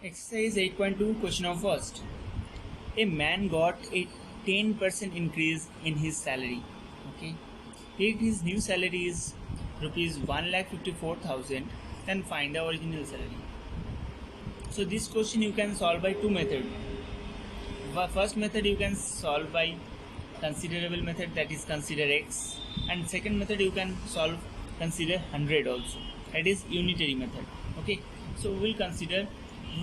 Exercise 8.2, question of first. A man got a 10% increase in his salary. Okay. If his new salary is rupees 1,54,000, then find the original salary. So this question you can solve by two methods. First method you can solve by considerable method, that is consider x, and second method you can solve consider 100 also, that is unitary method. Okay, so we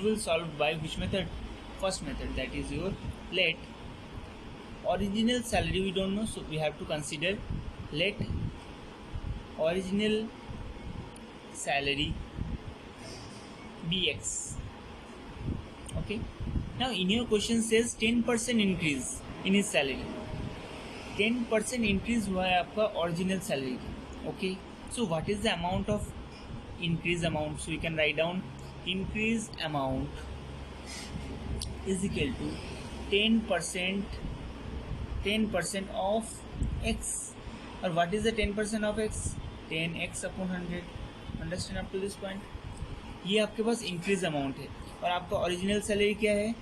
will solve by which method? First method, that is your let original salary we don't know, so we have to consider let original salary be x. Okay, now in your question says 10% increase in his salary. 10% increase हुआ है आपका original salary. Okay, so what is the amount of increase amount? So you can write down increase amount is equal to 10% of x. और what is the 10% of x? 10x upon 100. Understand up to this point? ये आपके पास increase amount है और आपका original salary क्या है?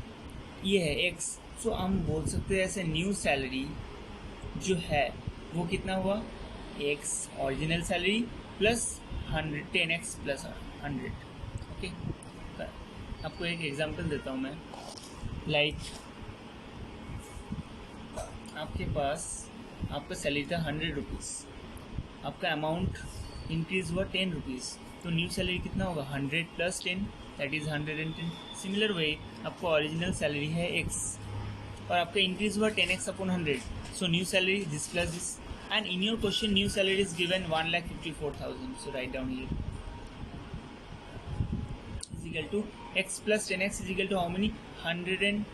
ये है x. सो हम बोल सकते हैं ऐसे न्यू सैलरी जो है वो कितना हुआ? x original salary plus 10x plus 100. Okay, आपको एक एग्जांपल देता हूँ मैं. लाइक आपके पास आपका सैलरी था 100 रुपीज़, आपका अमाउंट इंक्रीज हुआ 10 रुपीज़, तो न्यू सैलरी कितना होगा? 100 plus 10, that is 110. Similar way आपका ओरिजिनल सैलरी है x और आपका इंक्रीज हुआ 10x upon 100, so new salary this plus this. And in your question new salary is given 1,54,000, so write down here is equal to x plus 10x is equal to how many? 100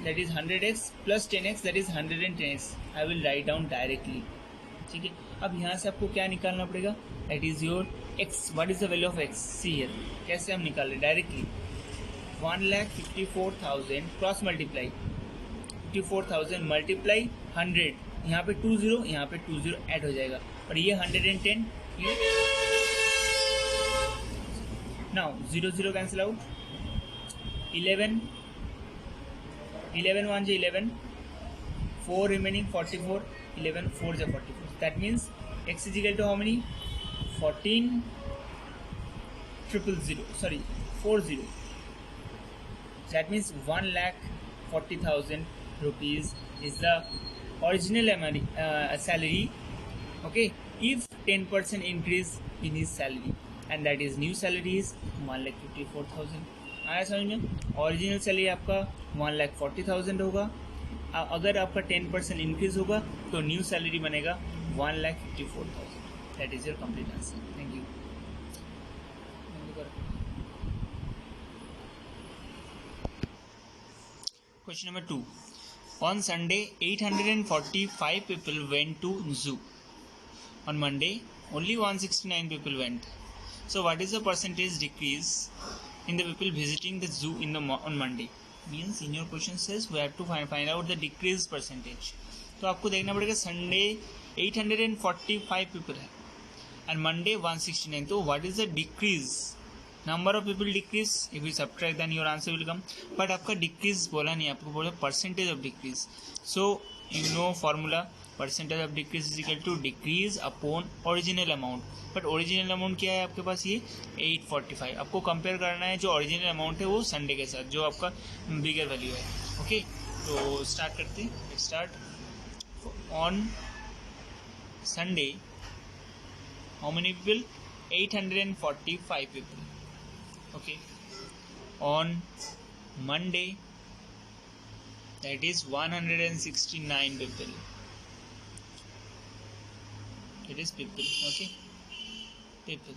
that is 100x plus 10x, that is 110x. I will write down directly. ठीक है, अब यहाँ से आपको क्या निकालना पड़ेगा? That is your x. What is the value of x? See here. कैसे हम निकाल रहे? Directly 1,54,000 cross multiply 54,000 multiply 100. यहाँ पे 20, यहाँ पे 20 ऐड हो जाएगा और ये 110. Now 0 cancel out. 11 1 is 11, 4 remaining 44, 11 4 is 44. That means x is equal to how many? 40. That means 1,40,000 rupees is the original salary. Okay, if 10% increase in his salary, and that is new salary is 1,54,000. आया समझ में? Original salary आपका 1,40,000 होगा. अगर आपका 10% increase होगा तो new salary बनेगा 1,54,000. That is your complete answer. Thank you. Question number 2. On Sunday 845 people went to zoo. On Monday only 169 people went. So what is the percentage decrease in the people visiting the zoo on Monday? Means in your question says we have to find out the decrease percentage. तो आपको देखना पड़ेगा Sunday 845 people है and Monday 169. तो what is the decrease? Number of people decrease, if you subtract then your answer will come. But आपका decrease बोला नहीं, आपको बोला percentage of decrease. So you know formula, percentage of decrease is equal to decrease upon original amount. But original amount क्या है आपके पास? ये 845. आपको कंपेयर करना है जो ओरिजिनल अमाउंट है वो संडे के साथ, जो आपका बिगर वैल्यू है. ओके, तो स्टार्ट करते हैं. Start. On Sunday how many people? 845 people. Okay, on Monday that is 169 people. It is people. Okay, people.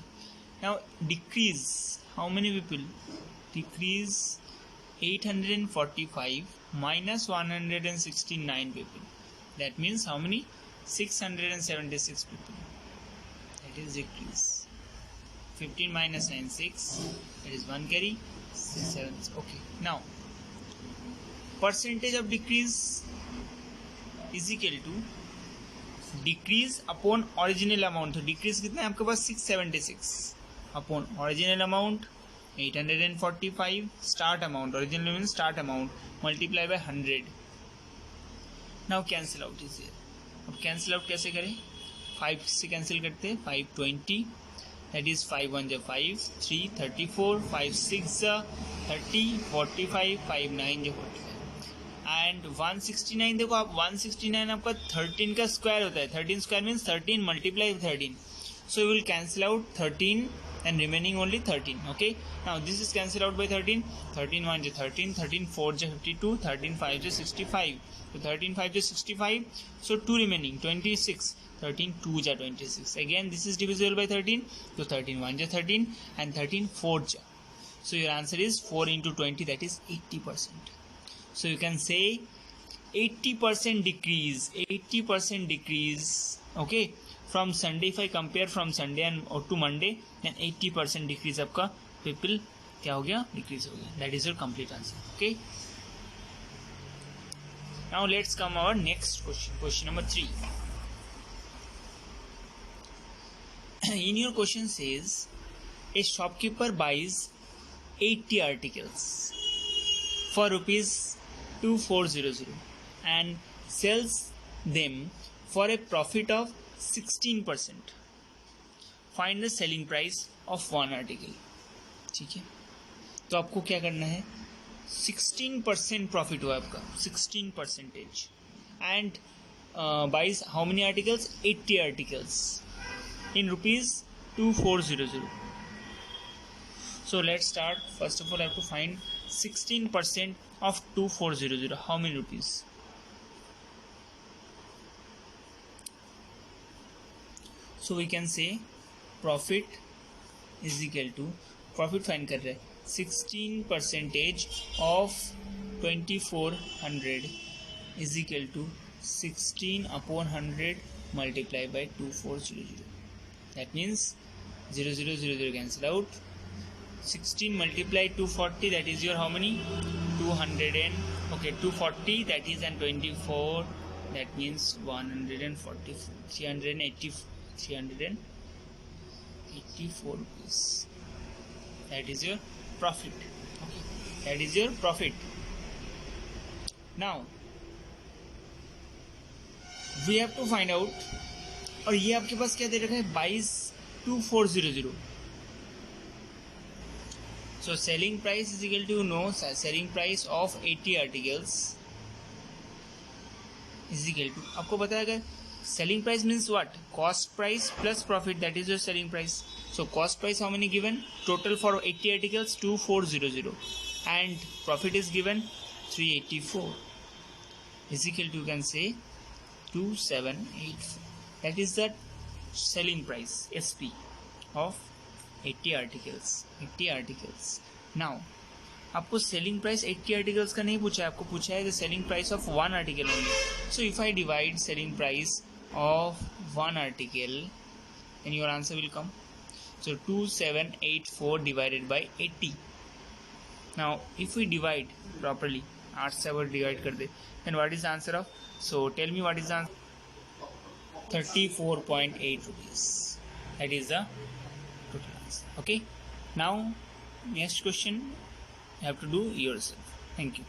Now decrease, how many people? Decrease 845 minus 169 people. That means how many? 676 people. That is decrease. 15 minus 9 6. That is 1 carry 7. Okay, now percentage of decrease is equal to decrease upon original amount. तो decrease कितना है आपके पास? 676 upon original amount 845 start amount, original means start amount, multiply by 100. Now cancel out is here. अब cancel out कैसे करें? 5 से cancel करते हैं. 520, that is 5 1 5, 3 34, 5 6 30, 45, 5 9 45. एंड 169 देखो आप, 169 आपका 13 का स्क्वायर होता है. 13 square means 13 multiply 13. So you will cancel out 13 and remaining only 13. Okay, now this is cancelled out by 13. 13 1 is 13, 13 4 is 52, 13 5 is 65. So 13 5 is 65. So 2 remaining 26. 13 2 is 26. Again this is divisible by 13. So 13 1 is 13 and 13 4 is. So your answer is 4 into 20, that is 80%. So you can say 80% decrease. 80% decrease. Okay. From Sunday, if I compare from Sunday and to Monday, then 80% decrease आपका people क्या हो गया, decrease हो गया. That is your complete answer. Okay. Now let's come our next question. Question number 3. In your question says a shopkeeper buys 80 articles for rupees 2400 and sells them for a profit of 16%. Find the selling price of one article. ठीक है, तो आपको क्या करना है, 16% profit हुआ आपका, 16%, and buys how many articles, 80 articles in rupees 2400. So let's start. First of all, I have to find 16% of 2400. How many rupees? So we can say profit is equal to, profit find कर रहे हैं, 16% of 2400 is equal to 16 upon 100 multiplied by 2400. That means 0000 cancel out. 16 multiplied 240, that is your how many, 200 and okay 240, that is and 24, that means 140, 384 rupees. That is your profit. Okay, that is your profit. Now we have to find out, और ये आपके पास क्या दे रखा है, 222400. So selling price is equal to, no, selling price of 80 articles is equal to, आपको पता है selling price means what, cost price plus profit, that is your selling price. So cost price how many given, total for 80 articles 2400 and profit is given 384 is equal to, you can say 2784. That is the selling price SP of 80 articles. 80 articles. Now आपको selling price 80 articles का नहीं पूछा है, आपको पूछा है the selling price of one article only. So if I divide selling price of one article, then your answer will come. So 2784 divided by 80. Now if we divide properly, 8 से अगर divide कर दे, then what is the answer of, so tell me what is the answer, 34.8 rupees. That is the total answer. Okay, now next question you have to do yourself. Thank you.